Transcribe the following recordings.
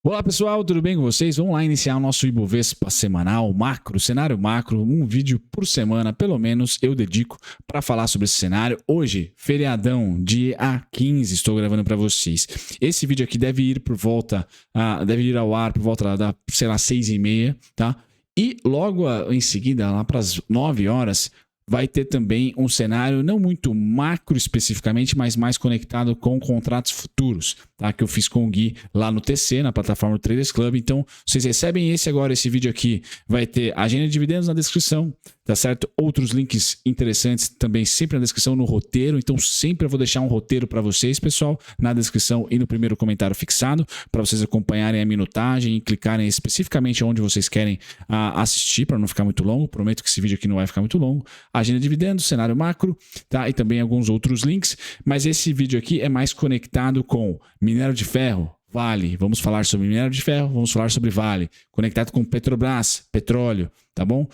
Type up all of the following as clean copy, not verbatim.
Olá pessoal, tudo bem com vocês? Vamos lá iniciar o nosso Ibovespa semanal, macro, cenário macro, um vídeo por semana, pelo menos eu dedico para falar sobre esse cenário. Hoje, feriadão, dia 15, estou gravando para vocês. Esse vídeo aqui deve ir deve ir ao ar por volta da, sei lá, 6h30, tá? E logo em seguida, lá para as 9 horas, vai ter também um cenário não muito macro especificamente, mas mais conectado com contratos futuros, tá? Que eu fiz com o Gui lá no TC, na plataforma do Traders Club. Então, vocês recebem esse vídeo aqui, vai ter agenda de dividendos na descrição, tá certo? Outros links interessantes também sempre na descrição, no roteiro. Então, sempre eu vou deixar um roteiro para vocês, pessoal, na descrição e no primeiro comentário fixado, para vocês acompanharem a minutagem e clicarem especificamente onde vocês querem assistir, para não ficar muito longo. Prometo que esse vídeo aqui não vai ficar muito longo. Agenda de dividendos, cenário macro, tá? E também alguns outros links, mas esse vídeo aqui é mais conectado com minério de ferro, Vale, vamos falar sobre minério de ferro, vamos falar sobre Vale, conectado com Petrobras, petróleo, tá bom?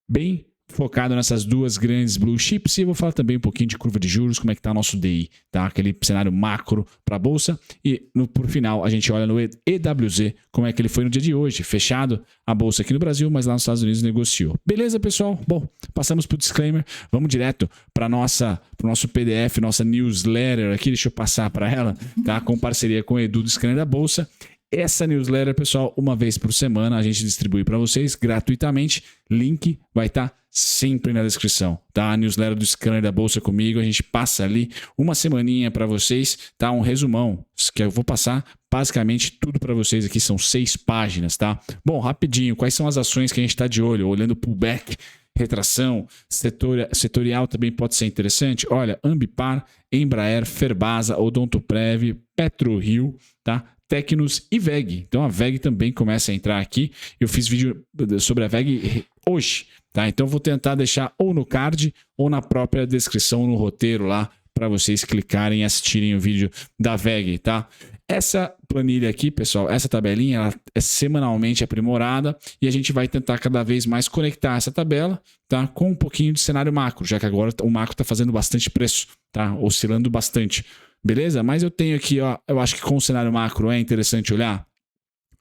Bem focado nessas duas grandes blue chips, e eu vou falar também um pouquinho de curva de juros, como é que está nosso DI, tá? Aquele cenário macro para a bolsa, e por final a gente olha no EWZ, como é que ele foi no dia de hoje, fechado a bolsa aqui no Brasil, mas lá nos Estados Unidos negociou. Beleza, pessoal? Bom, passamos para o disclaimer, vamos direto para o nosso PDF, nossa newsletter aqui, deixa eu passar para ela, tá? Com parceria com o Edu do Scanner da Bolsa. Essa newsletter, pessoal, uma vez por semana a gente distribui para vocês gratuitamente. Link vai estar sempre na descrição, tá? A newsletter do Scanner da Bolsa comigo, a gente passa ali uma semaninha para vocês, tá? Um resumão que eu vou passar basicamente tudo para vocês aqui, são 6 páginas, tá? Bom, rapidinho, quais são as ações que a gente está de olho? Olhando pullback, retração, setorial também pode ser interessante. Olha, Ambipar, Embraer, Ferbasa, Odontoprev, PetroRio, tá? Tecnos e VEG. Então a VEG também começa a entrar aqui. Eu fiz vídeo sobre a VEG hoje, tá? Então vou tentar deixar ou no card ou na própria descrição, no roteiro lá, para vocês clicarem e assistirem o vídeo da VEG, tá? Essa planilha aqui, pessoal, essa tabelinha, ela é semanalmente aprimorada e a gente vai tentar cada vez mais conectar essa tabela, tá? Com um pouquinho de cenário macro, já que agora o macro está fazendo bastante preço, tá? Oscilando bastante. Beleza? Mas eu tenho aqui, ó, eu acho que com o cenário macro é interessante olhar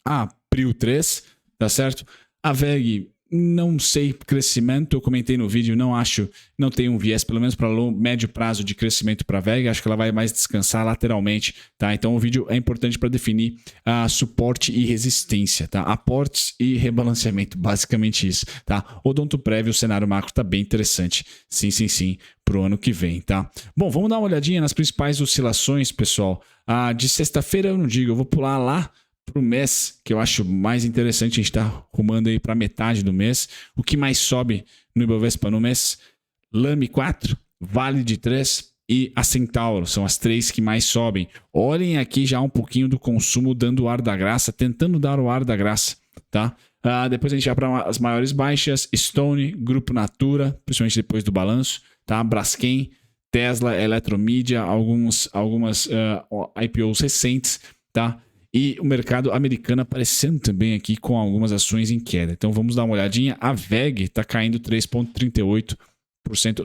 a Prio 3, tá certo? A VEG, não sei crescimento, eu comentei no vídeo, não tem um viés, pelo menos para médio prazo de crescimento para a VEG, acho que ela vai mais descansar lateralmente, tá? Então o vídeo é importante para definir suporte e resistência, tá? Aportes e rebalanceamento, basicamente isso, tá? Odontoprev, o cenário macro tá bem interessante, sim, pro ano que vem, tá? Bom, vamos dar uma olhadinha nas principais oscilações, pessoal. De sexta-feira eu não digo, eu vou pular lá para o mês, que eu acho mais interessante, a gente está rumando aí para metade do mês. O que mais sobe no Ibovespa no mês? Lame 4, Vale de 3 e a Centauro, são as 3 que mais sobem. Olhem aqui já um pouquinho do consumo dando o ar da graça, tentando dar o ar da graça, tá? Depois a gente vai para as maiores baixas, Stone, Grupo Natura, principalmente depois do balanço, tá? Braskem, Tesla, Eletromídia, algumas IPOs recentes, tá? E o mercado americano aparecendo também aqui com algumas ações em queda. Então vamos dar uma olhadinha. A VEG está caindo 3,38%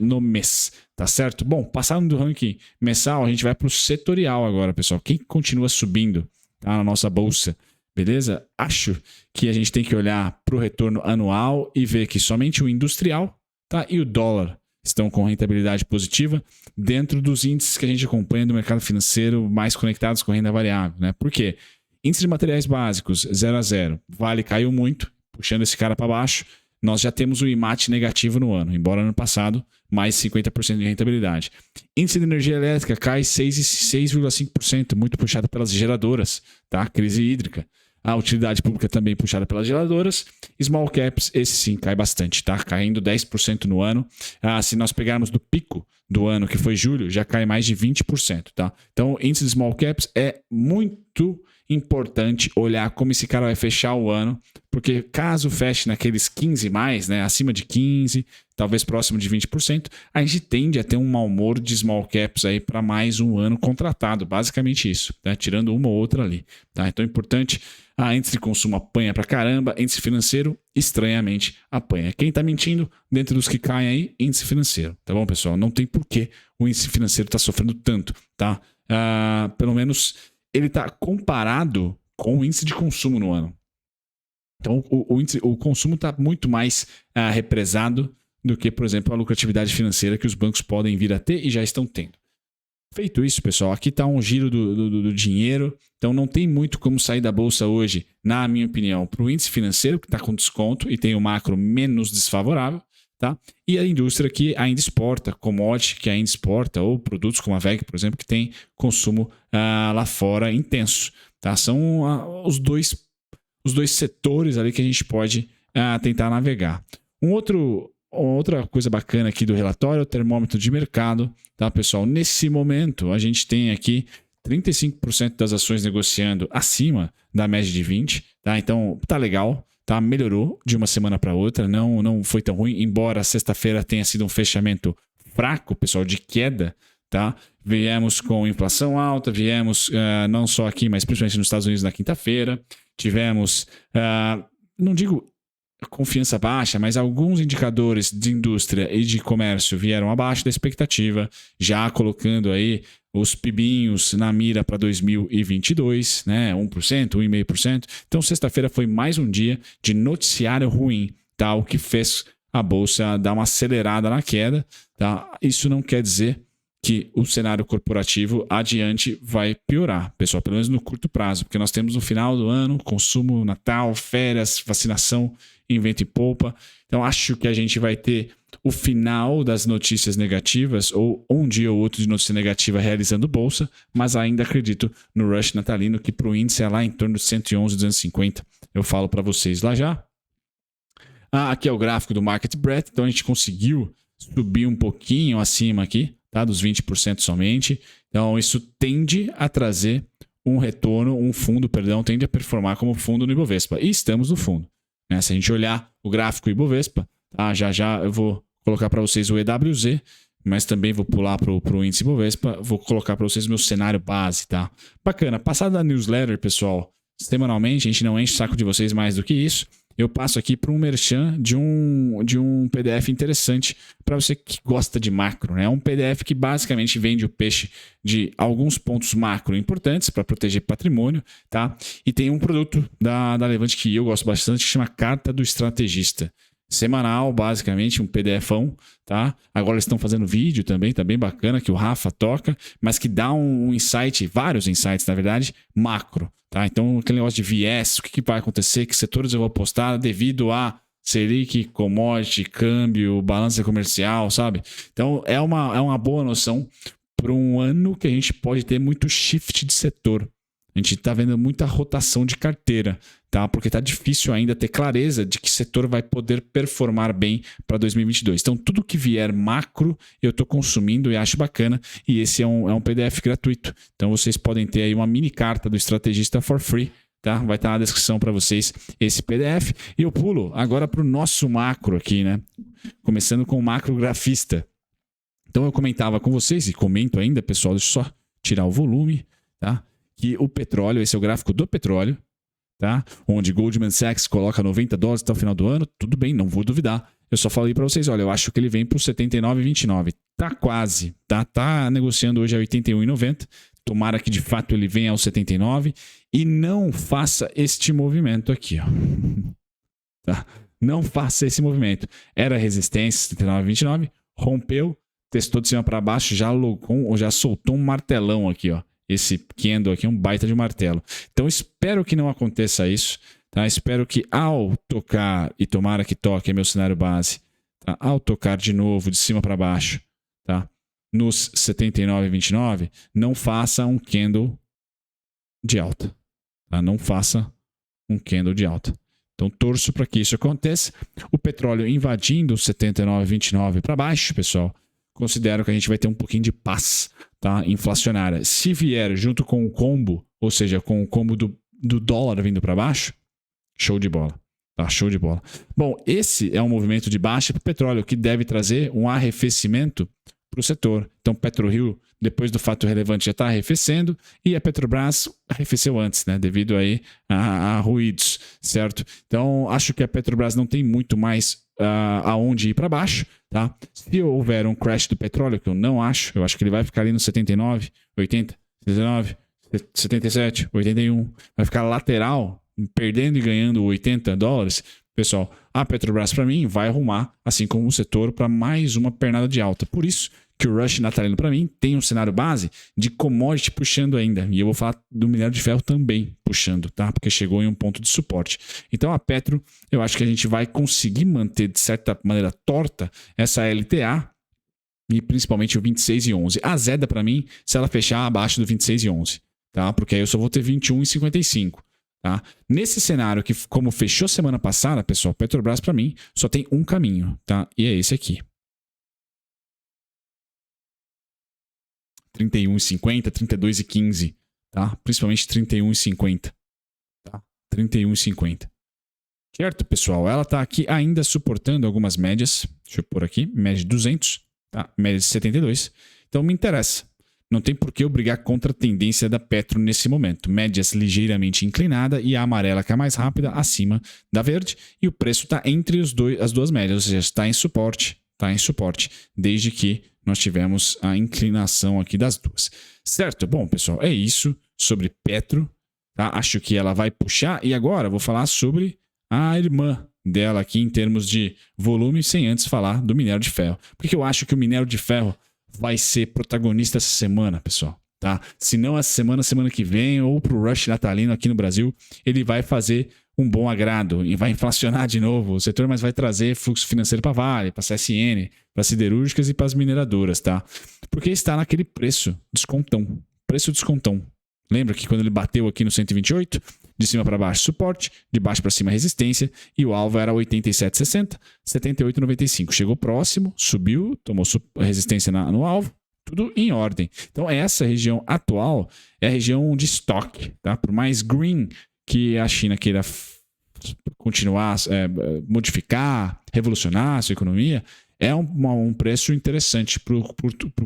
no mês, tá certo? Bom, passando do ranking mensal, a gente vai para o setorial agora, pessoal. Quem continua subindo, tá, na nossa bolsa? Beleza? Acho que a gente tem que olhar para o retorno anual e ver que somente o industrial, tá, e o dólar estão com rentabilidade positiva dentro dos índices que a gente acompanha do mercado financeiro mais conectados com renda variável, né? Por quê? Índice de materiais básicos, 0 a 0. Vale caiu muito, puxando esse cara para baixo. Nós já temos o IMAT negativo no ano, embora ano passado mais 50% de rentabilidade. Índice de energia elétrica cai 6,5%, muito puxado pelas geradoras, tá? Crise hídrica. A utilidade pública também puxada pelas geradoras. Small caps, esse sim, cai bastante, tá? Caindo 10% no ano. Se nós pegarmos do pico do ano, que foi julho, já cai mais de 20%, tá? Então, índice de small caps é muito importante olhar como esse cara vai fechar o ano, porque caso feche naqueles 15 mais, né, acima de 15, talvez próximo de 20%, a gente tende a ter um mau humor de small caps aí para mais um ano contratado, basicamente isso, tá? Tirando uma ou outra ali, tá? Então é importante, índice de consumo apanha pra caramba, índice financeiro estranhamente apanha. Quem tá mentindo dentro dos que caem aí? Índice financeiro, tá bom, pessoal? Não tem porquê o índice financeiro tá sofrendo tanto, tá? Pelo menos ele está comparado com o índice de consumo no ano. Então, o consumo está muito mais represado do que, por exemplo, a lucratividade financeira que os bancos podem vir a ter e já estão tendo. Feito isso, pessoal, aqui está um giro do dinheiro. Então, não tem muito como sair da bolsa hoje, na minha opinião, para o índice financeiro, que está com desconto e tem o macro menos desfavorável, tá? E a indústria que ainda exporta, commodity que ainda exporta, ou produtos como a VEG, por exemplo, que tem consumo lá fora intenso. Tá? São os dois setores ali que a gente pode tentar navegar. Outra coisa bacana aqui do relatório é o termômetro de mercado, tá, pessoal? Nesse momento, a gente tem aqui 35% das ações negociando acima da média de 20, tá? Então, tá legal, tá? Melhorou de uma semana para outra, não foi tão ruim, embora sexta-feira tenha sido um fechamento fraco, pessoal, de queda, tá? Viemos com inflação alta, viemos não só aqui, mas principalmente nos Estados Unidos na quinta-feira, tivemos, não digo confiança baixa, mas alguns indicadores de indústria e de comércio vieram abaixo da expectativa, já colocando aí os pibinhos na mira para 2022, né? 1%, 1,5%. Então, sexta-feira foi mais um dia de noticiário ruim, tá? O que fez a bolsa dar uma acelerada na queda, tá? Isso não quer dizer que o cenário corporativo adiante vai piorar, pessoal, pelo menos no curto prazo, porque nós temos no final do ano consumo, Natal, férias, vacinação em vento e polpa. Então, acho que a gente vai ter o final das notícias negativas, ou um dia ou outro de notícia negativa realizando bolsa, mas ainda acredito no rush natalino, que para o índice é lá em torno de 111, 250. Eu falo para vocês lá já. Aqui é o gráfico do Market Breadth, então a gente conseguiu subir um pouquinho acima aqui, tá? Dos 20% somente. Então, isso tende a trazer um retorno, tende a performar como fundo no Ibovespa. E estamos no fundo. Né? Se a gente olhar o gráfico Ibovespa, tá? Já eu vou colocar para vocês o EWZ, mas também vou pular para o índice Ibovespa, vou colocar para vocês o meu cenário base, tá? Bacana. Passada da newsletter, pessoal, semanalmente, a gente não enche o saco de vocês mais do que isso. Eu passo aqui para um merchan de um PDF interessante para você que gosta de macro. Né? É um PDF que basicamente vende o peixe de alguns pontos macro importantes para proteger patrimônio. Tá? E tem um produto da Levante que eu gosto bastante que chama Carta do Estrategista. Semanal, basicamente, um PDFão, tá? Agora eles estão fazendo vídeo também, tá bem bacana, que o Rafa toca, mas que dá um insight, vários insights, na verdade, macro, tá? Então, aquele negócio de viés, o que vai acontecer, que setores eu vou apostar devido a Selic, commodity, câmbio, balança comercial, sabe? Então, é uma boa noção para um ano que a gente pode ter muito shift de setor. A gente está vendo muita rotação de carteira, tá? Porque está difícil ainda ter clareza de que setor vai poder performar bem para 2022. Então, tudo que vier macro, eu estou consumindo e acho bacana. E esse é um PDF gratuito. Então, vocês podem ter aí uma mini carta do estrategista for free. Tá? Vai estar na descrição para vocês esse PDF. E eu pulo agora para o nosso macro aqui, né? Começando com o macro grafista. Então, eu comentava com vocês, e comento ainda, pessoal, deixa eu só tirar o volume, tá? Que o petróleo, esse é o gráfico do petróleo, tá? Onde Goldman Sachs coloca $90 até o final do ano, tudo bem, não vou duvidar. Eu só falei para vocês, olha, eu acho que ele vem para os 79,29. Tá quase, tá negociando hoje a 81,90. Tomara que de fato ele venha aos 79 e não faça este movimento aqui, ó. Tá? Não faça esse movimento. Era resistência 79,29, rompeu, testou de cima para baixo, já soltou um martelão aqui, ó. Esse candle aqui é um baita de martelo. Então, espero que não aconteça isso. Tá? Espero que ao tocar, e tomara que toque, é meu cenário base, tá? Ao tocar de novo, de cima para baixo, tá? Nos 79,29, não faça um candle de alta. Tá? Não faça um candle de alta. Então, torço para que isso aconteça. O petróleo invadindo os 79,29 para baixo, pessoal. Considero que a gente vai ter um pouquinho de paz, tá, inflacionária. Se vier junto com o combo, ou seja, com o combo do dólar vindo para baixo, show de bola. Tá, show de bola. Bom, esse é um movimento de baixa para o petróleo que deve trazer um arrefecimento para o setor. Então, PetroRio, depois do fato relevante, já está arrefecendo e a Petrobras arrefeceu antes, né, devido aí a ruídos, certo? Então, acho que a Petrobras não tem muito mais aonde ir para baixo, tá? Se houver um crash do petróleo, que eu não acho, eu acho que ele vai ficar ali no 79, 80, 79, 77, 81. Vai ficar lateral, perdendo e ganhando $80. Pessoal, a Petrobras, para mim, vai arrumar, assim como o setor, para mais uma pernada de alta. Por isso que o Rush natalino, para mim, tem um cenário base de commodity puxando ainda. E eu vou falar do minério de ferro também puxando, tá? Porque chegou em um ponto de suporte. Então, a Petro, eu acho que a gente vai conseguir manter, de certa maneira, torta essa LTA e principalmente o 26,11. A Zeda, para mim, se ela fechar abaixo do 26,11, tá? Porque aí eu só vou ter 21,55. Tá? Nesse cenário que, como fechou semana passada, pessoal, Petrobras para mim só tem um caminho, tá? E é esse aqui. 31,50, 32,15, tá? Principalmente 31,50, tá? 31,50. Certo, pessoal? Ela tá aqui ainda suportando algumas médias. Deixa eu pôr aqui, média de 200, tá? Média de 72. Então me interessa. Não tem por que eu brigar contra a tendência da Petro nesse momento. Médias ligeiramente inclinada e a amarela, que é a mais rápida, acima da verde. E o preço está entre as duas médias, ou seja, está em suporte. Está em suporte, desde que nós tivemos a inclinação aqui das duas. Certo? Bom, pessoal, é isso sobre Petro. Tá? Acho que ela vai puxar. E agora eu vou falar sobre a irmã dela aqui em termos de volume, sem antes falar do minério de ferro. Porque eu acho que o minério de ferro vai ser protagonista essa semana, pessoal, tá? Se não essa semana, semana que vem, ou pro Rush natalino aqui no Brasil, ele vai fazer um bom agrado e vai inflacionar de novo o setor, mas vai trazer fluxo financeiro para Vale, para CSN, para siderúrgicas e para as mineradoras, tá? Porque está naquele preço descontão. Lembra que quando ele bateu aqui no 128, de cima para baixo suporte, de baixo para cima resistência, e o alvo era 87,60, 78,95. Chegou próximo, subiu, tomou resistência no alvo, tudo em ordem. Então essa região atual é a região de estoque, tá? Por mais green que a China queira continuar, modificar, revolucionar a sua economia, é um preço interessante para o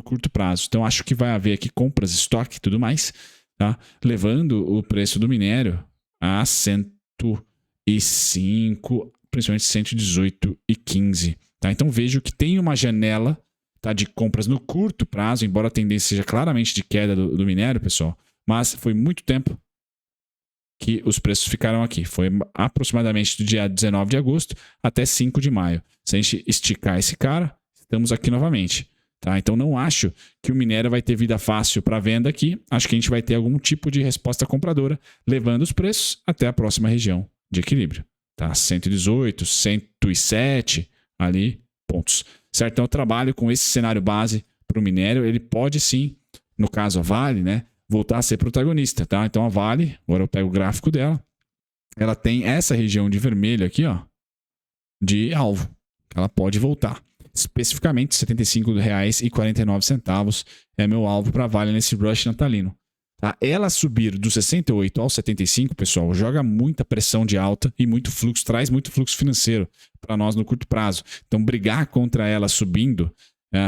curto prazo. Então acho que vai haver aqui compras, estoque e tudo mais, tá? Levando o preço do minério a 105, principalmente 118,15. Tá? Então vejo que tem uma janela, tá, de compras no curto prazo, embora a tendência seja claramente de queda do minério, pessoal, mas foi muito tempo que os preços ficaram aqui. Foi aproximadamente do dia 19 de agosto até 5 de maio. Se a gente esticar esse cara, estamos aqui novamente. Tá? Então não acho que o minério vai ter vida fácil para venda aqui. Acho que a gente vai ter algum tipo de resposta compradora, levando os preços até a próxima região de equilíbrio. Tá? 118, 107 ali, pontos. Certo? Então eu trabalho com esse cenário base para o minério. Ele pode sim, no caso a Vale, né, voltar a ser protagonista. Tá? Então a Vale, agora eu pego o gráfico dela, ela tem essa região de vermelho aqui, ó, de alvo. Ela pode voltar. Especificamente R$ 75,49 é meu alvo para Vale nesse rush natalino. Tá? Ela subir do 68 ao 75, pessoal, joga muita pressão de alta e muito fluxo, traz muito fluxo financeiro para nós no curto prazo. Então, brigar contra ela subindo,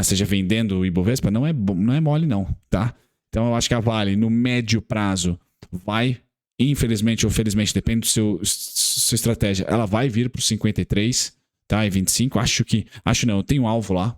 seja vendendo o Ibovespa, não é mole não, tá? Então, eu acho que a Vale, no médio prazo, vai, infelizmente ou felizmente, depende da sua estratégia, ela vai vir para os 53, tá? E 25, eu tenho um alvo lá,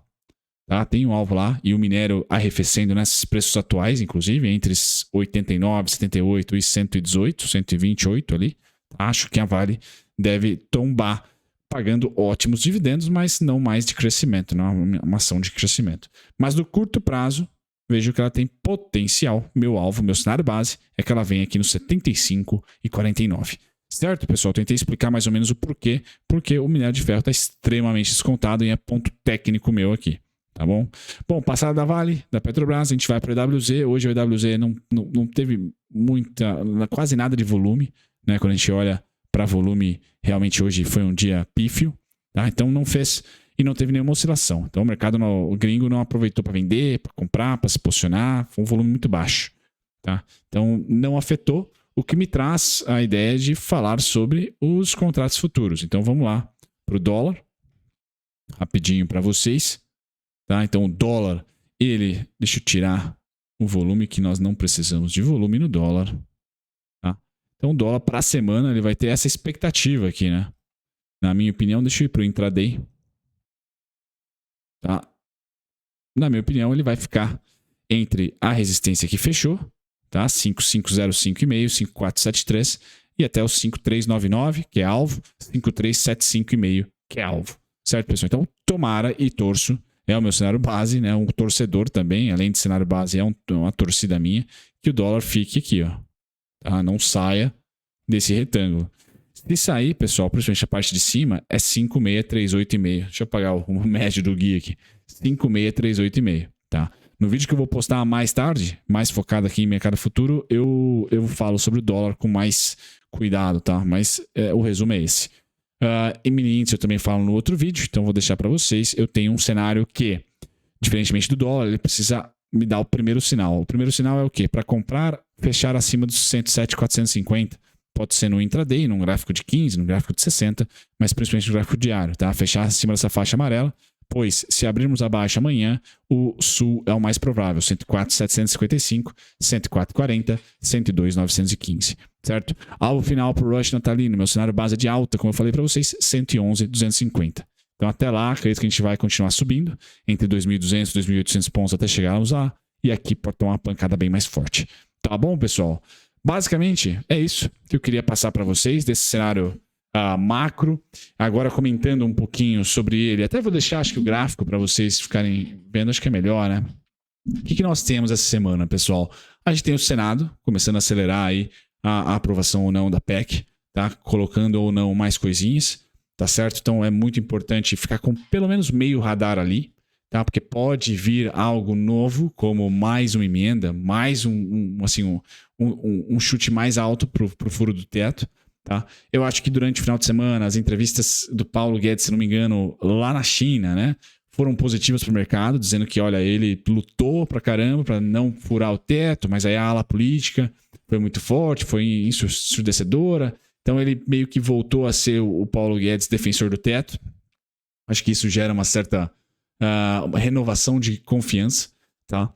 tá? Tem um alvo lá e o minério arrefecendo nesses preços atuais, inclusive, entre 89, 78 e 118, 128 ali. Acho que a Vale deve tombar, pagando ótimos dividendos, mas não mais de crescimento, não é uma ação de crescimento. Mas no curto prazo, vejo que ela tem potencial. Meu alvo, meu cenário base, é que ela vem aqui no 75,49. Certo, pessoal? Tentei explicar mais ou menos o porquê. Porque o minério de ferro está extremamente descontado e é ponto técnico meu aqui. Tá bom? Bom, passada da Vale, da Petrobras, a gente vai para o EWZ. Hoje o EWZ não teve quase nada de volume, né? Quando a gente olha para volume, realmente hoje foi um dia pífio, tá? Então não fez e não teve nenhuma oscilação. Então o mercado o gringo não aproveitou para vender, para comprar, para se posicionar. Foi um volume muito baixo, tá? Então não afetou, o que me traz a ideia de falar sobre os contratos futuros. Então vamos lá para o dólar, rapidinho para vocês. Tá? Então o dólar, deixa eu tirar o volume, que nós não precisamos de volume no dólar. Tá? Então o dólar para a semana ele vai ter essa expectativa aqui, né? Na minha opinião, deixa eu ir para o intraday. Tá? Na minha opinião, ele vai ficar entre a resistência que fechou, tá? 5505,5, 5473 e até o 5399, que é alvo, 5375,5, que é alvo. Certo, pessoal? Então, tomara e torço. É o meu cenário base, né? Um torcedor também, além de cenário base, é uma torcida minha, que o dólar fique aqui, ó. Tá? Não saia desse retângulo. Se sair, pessoal, principalmente a parte de cima, é 5,638,5. Deixa eu apagar o médio do guia aqui. 5,638,5, tá? No vídeo que eu vou postar mais tarde, mais focado aqui em mercado futuro, eu falo sobre o dólar com mais cuidado, tá? Mas o resumo é esse. Em mini índice eu também falo no outro vídeo, então vou deixar para vocês. Eu tenho um cenário que, diferentemente do dólar, ele precisa me dar o primeiro sinal. O primeiro sinal é o quê? Para comprar, fechar acima dos 107,450. Pode ser no intraday, num gráfico de 15, num gráfico de 60, mas principalmente no gráfico diário, tá? Fechar acima dessa faixa amarela, pois se abrirmos abaixo amanhã, o sul é o mais provável, 104,755, 104,40, 102,915, certo? Alvo final para o rush natalino, meu cenário base de alta, como eu falei para vocês, 111,250. Então até lá, acredito que a gente vai continuar subindo, entre 2.200 e 2.800 pontos até chegarmos lá, e aqui pode tomar uma pancada bem mais forte. Tá bom, pessoal? Basicamente, é isso que eu queria passar para vocês desse cenário macro. Agora comentando um pouquinho sobre ele. Até vou deixar, acho que o gráfico para vocês ficarem vendo, acho que é melhor, né? O que nós temos essa semana, pessoal? A gente tem o Senado começando a acelerar aí a aprovação ou não da PEC, tá? Colocando ou não mais coisinhas, tá certo? Então é muito importante ficar com pelo menos meio radar ali, tá? Porque pode vir algo novo, como mais uma emenda, mais um chute mais alto para o furo do teto. Tá? Eu acho que durante o final de semana, as entrevistas do Paulo Guedes, se não me engano, lá na China, né, foram positivas para o mercado, dizendo que, olha, ele lutou para caramba para não furar o teto, mas aí a ala política foi muito forte, foi ensurdecedora. Então ele meio que voltou a ser o Paulo Guedes defensor do teto. Acho que isso gera uma certa uma renovação de confiança, tá?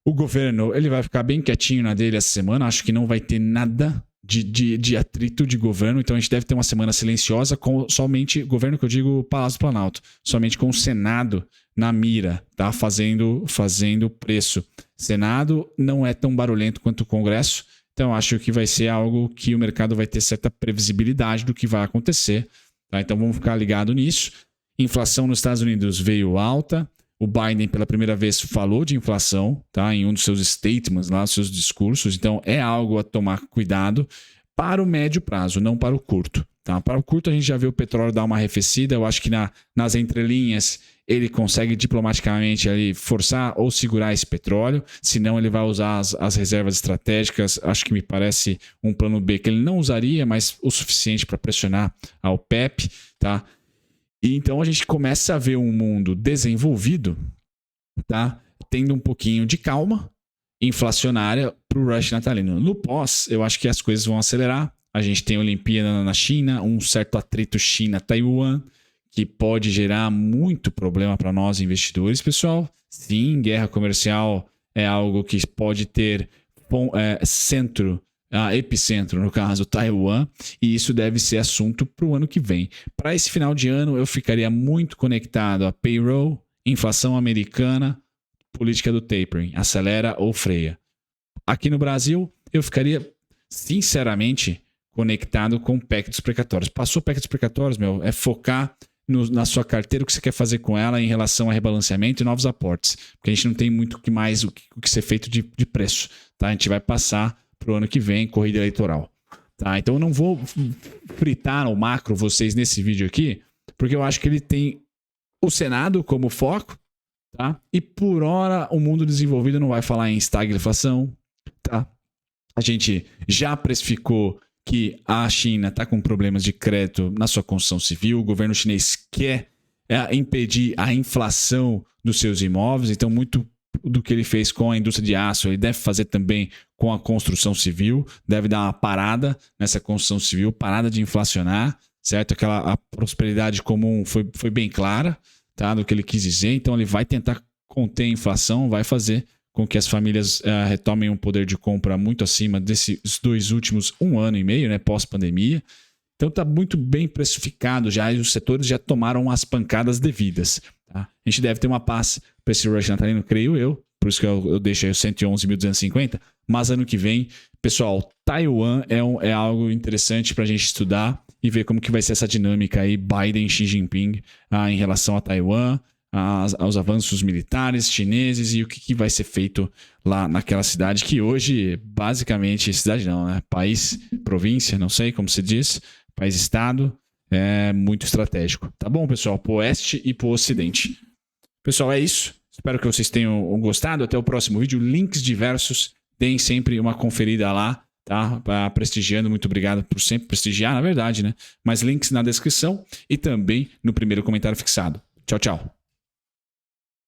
O governo, ele vai ficar bem quietinho na dele essa semana. Acho que não vai ter nada de atrito de governo. Então a gente deve ter uma semana silenciosa com somente, governo que eu digo Palácio do Planalto, somente com o Senado na mira, tá? Fazendo preço. Senado não é tão barulhento quanto o Congresso. Então acho que vai ser algo que o mercado vai ter certa previsibilidade do que vai acontecer, tá? Então vamos ficar ligado nisso. Inflação nos Estados Unidos veio alta. O Biden, pela primeira vez, falou de inflação, tá? Em um dos seus statements, lá, dos seus discursos. Então, é algo a tomar cuidado para o médio prazo, não para o curto. Tá? Para o curto, a gente já vê o petróleo dar uma arrefecida. Eu acho que nas entrelinhas ele consegue diplomaticamente ali, forçar ou segurar esse petróleo. Senão, ele vai usar as reservas estratégicas. Acho que me parece um plano B que ele não usaria, mas o suficiente para pressionar a OPEP, tá? E então a gente começa a ver um mundo desenvolvido, tá? Tendo um pouquinho de calma inflacionária para o rush natalino. No pós, eu acho que as coisas vão acelerar. A gente tem a Olimpíada na China, um certo atrito China-Taiwan, que pode gerar muito problema para nós investidores, pessoal. Sim, guerra comercial é algo que pode ter epicentro, no caso, Taiwan, e isso deve ser assunto para o ano que vem. Para esse final de ano, eu ficaria muito conectado a payroll, inflação americana, política do tapering, acelera ou freia. Aqui no Brasil, eu ficaria, sinceramente, conectado com o PEC dos precatórios. Passou o PEC dos precatórios, é focar na sua carteira o que você quer fazer com ela em relação a rebalanceamento e novos aportes, porque a gente não tem muito o que ser feito de preço, tá? A gente vai passar para o ano que vem, corrida eleitoral. Tá? Então eu não vou fritar no macro vocês nesse vídeo aqui, porque eu acho que ele tem o Senado como foco, tá? E por hora o mundo desenvolvido não vai falar em estagflação, tá? A gente já precificou que a China está com problemas de crédito na sua construção civil, o governo chinês quer impedir a inflação dos seus imóveis, então muito do que ele fez com a indústria de aço, ele deve fazer também com a construção civil, deve dar uma parada nessa construção civil, parada de inflacionar, certo? A prosperidade comum foi bem clara, tá? Do que ele quis dizer, então ele vai tentar conter a inflação, vai fazer com que as famílias retomem um poder de compra muito acima desses 2 últimos 1 ano e meio, né, pós-pandemia. Então está muito bem precificado já, e os setores já tomaram as pancadas devidas. Tá? A gente deve ter uma paz para esse rush natalino, creio eu, por isso que eu deixei o 111.250, mas ano que vem, pessoal, Taiwan é algo interessante para a gente estudar e ver como que vai ser essa dinâmica aí, Biden e Xi Jinping em relação a Taiwan, aos avanços militares chineses e o que vai ser feito lá naquela cidade que hoje, basicamente, cidade não, né? País, província, não sei como se diz, país-estado, é muito estratégico. Tá bom, pessoal? Pro oeste e pro ocidente. Pessoal, é isso. Espero que vocês tenham gostado. Até o próximo vídeo. Links diversos. Deem sempre uma conferida lá, tá? Prestigiando. Muito obrigado por sempre prestigiar, na verdade, né? Mas links na descrição e também no primeiro comentário fixado. Tchau, tchau.